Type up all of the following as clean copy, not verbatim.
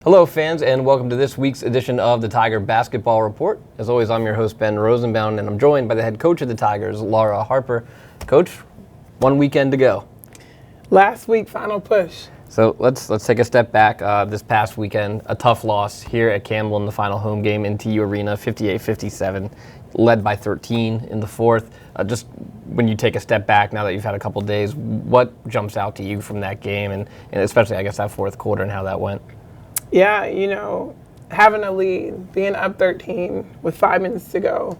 Hello fans, and welcome to this week's edition of the Tiger Basketball Report. As always, I'm your host Ben Rosenbaum, and I'm joined by the head coach of the Tigers, Laura Harper. Coach, one weekend to go. Last week, final push. So let's take a step back. This past weekend, a tough loss here at Campbell in the final home game in TU Arena, 58-57, led by 13 in the fourth. Just when you take a step back, now that you've had a couple days, what jumps out to you from that game, and especially, I guess, that fourth quarter and how that went? Yeah, having a lead, being up 13 with 5 minutes to go,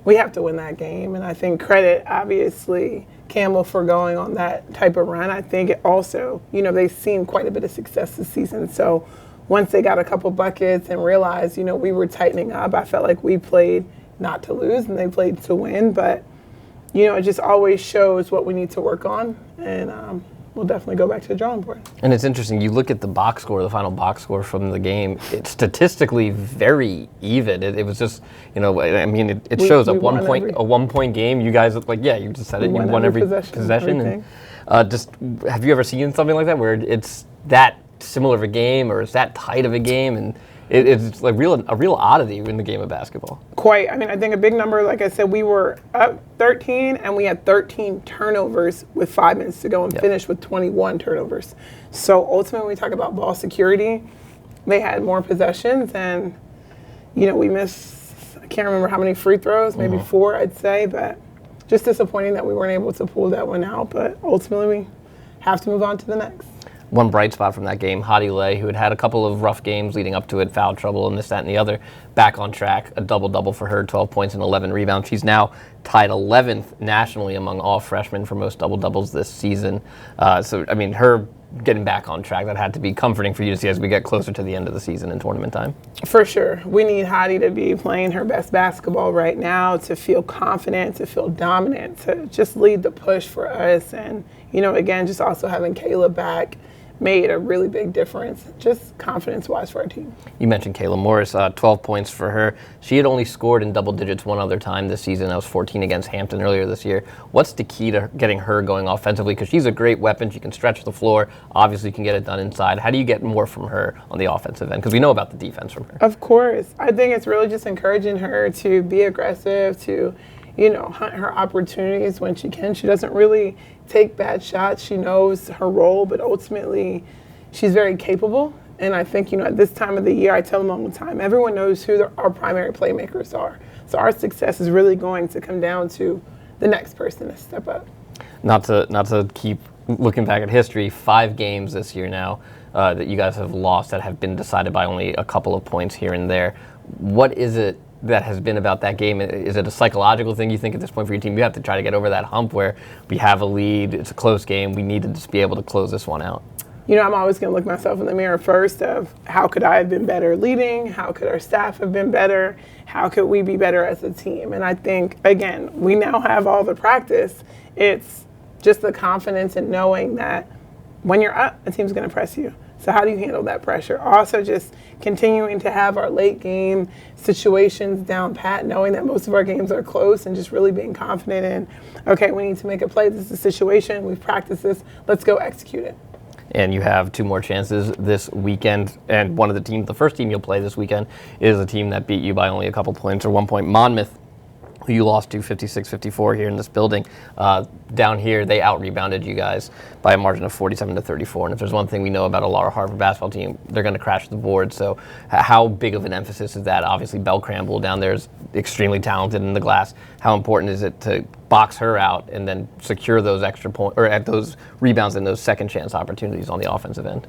we have to win that game. And I think credit, obviously, Campbell for going on that type of run. I think it also, they've seen quite a bit of success this season. So once they got a couple buckets and realized, we were tightening up, I felt like we played not to lose and they played to win. But, it just always shows what we need to work on. And, we'll definitely go back to the drawing board. And it's interesting, you look at the box score, the final box score from the game, it's statistically very even. It was just, it shows a 1 point game. You guys, you just said it, you won every possession. And just, have you ever seen something like that where it's that similar of a game or it's that tight of a game? And it's like a real oddity in the game of basketball. Quite. I think a big number, like I said, we were up 13 and we had 13 turnovers with 5 minutes to go and finished with 21 turnovers. So ultimately, we talk about ball security. They had more possessions and, we missed, I can't remember how many free throws, maybe 4, I'd say, but just disappointing that we weren't able to pull that one out. But ultimately, we have to move on to the next. One bright spot from that game, Hadi Lay, who had a couple of rough games leading up to it, foul trouble and this, that, and the other, back on track, a double-double for her, 12 points and 11 rebounds. She's now tied 11th nationally among all freshmen for most double-doubles this season. Her getting back on track, that had to be comforting for you to see as we get closer to the end of the season in tournament time. For sure. We need Hadi to be playing her best basketball right now, to feel confident, to feel dominant, to just lead the push for us. And, again, just also having Kayla back made a really big difference, just confidence-wise for our team. You mentioned Kayla Morris, 12 points for her. She had only scored in double digits one other time this season. That was 14 against Hampton earlier this year. What's the key to getting her going offensively? Because she's a great weapon. She can stretch the floor. Obviously, can get it done inside. How do you get more from her on the offensive end? Because we know about the defense from her. Of course. I think it's really just encouraging her to be aggressive, to hunt her opportunities when she can. She doesn't really take bad shots. She knows her role, but ultimately she's very capable. And I think, at this time of the year, I tell them all the time, everyone knows who our primary playmakers are. So our success is really going to come down to the next person to step up. Not to keep looking back at history, 5 games this year now that you guys have lost that have been decided by only a couple of points here and there. What is it that has been about that game? Is it a psychological thing you think at this point for your team? You have to try to get over that hump where we have a lead, it's a close game, we need to just be able to close this one out. I'm always going to look myself in the mirror first of how could I have been better leading? How could our staff have been better? How could we be better as a team? And I think, again, we now have all the practice. It's just the confidence in knowing that when you're up, a team's going to press you. So how do you handle that pressure? Also just continuing to have our late game situations down pat, knowing that most of our games are close and just really being confident in, okay, we need to make a play. This is a situation. We've practiced this. Let's go execute it. And you have 2 more chances this weekend. And one of the first team you'll play this weekend is a team that beat you by only a couple points or 1 point, Monmouth, who you lost to 56-54 here in this building. Down here, they out-rebounded you guys by a margin of 47-34. And if there's one thing we know about a Laura Harper basketball team, they're going to crash the board. So how big of an emphasis is that? Obviously, Belle Cramble down there is extremely talented in the glass. How important is it to box her out and then secure those extra points or at those rebounds and those second chance opportunities on the offensive end?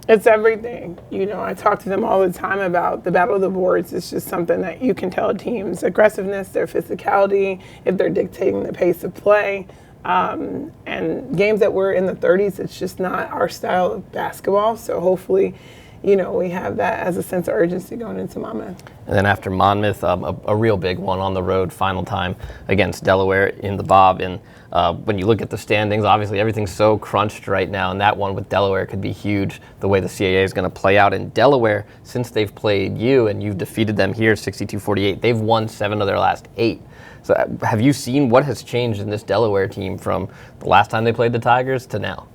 It's everything. I talk to them all the time about the battle of the boards. It's just something that you can tell teams' aggressiveness, their physicality, if they're dictating the pace of play. And games that we're in the 30s, it's just not our style of basketball. So hopefully, we have that as a sense of urgency going into Monmouth. And then after Monmouth, a real big one on the road, final time against Delaware in the Bob. And when you look at the standings, obviously everything's so crunched right now, and that one with Delaware could be huge, the way the CAA is going to play out. In Delaware, since they've played you and you've defeated them here 62-48, they've won 7 of their last 8. So have you seen what has changed in this Delaware team from the last time they played the Tigers to now?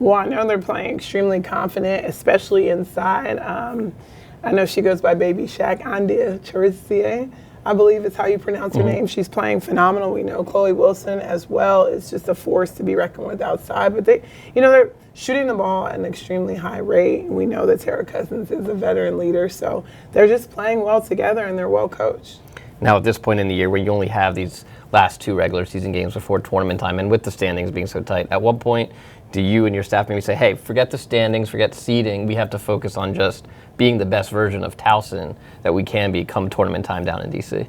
Well, I know they're playing extremely confident, especially inside. I know she goes by Baby Shaq, Andia Charizier, I believe is how you pronounce her name. She's playing phenomenal. We know Chloe Wilson as well is just a force to be reckoned with outside. But they're shooting the ball at an extremely high rate. We know that Tara Cousins is a veteran leader, so they're just playing well together and they're well coached. Now, at this point in the year, where you only have these last 2 regular season games before tournament time, and with the standings being so tight, at what point do you and your staff maybe say, hey, forget the standings, forget seeding, we have to focus on just being the best version of Towson that we can be come tournament time down in D.C.?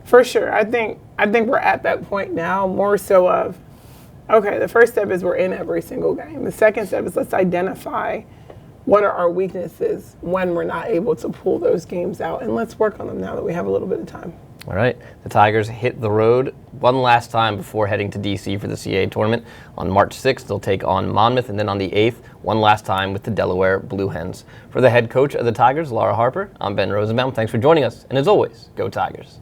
For sure. I think we're at that point now, more so of, okay, the first step is we're in every single game. The second step is let's identify what are our weaknesses when we're not able to pull those games out, and let's work on them now that we have a little bit of time. All right, the Tigers hit the road one last time before heading to D.C. for the CAA tournament. On March 6th, they'll take on Monmouth, and then on the 8th, one last time with the Delaware Blue Hens. For the head coach of the Tigers, Laura Harper, I'm Ben Rosenbaum. Thanks for joining us, and as always, go Tigers.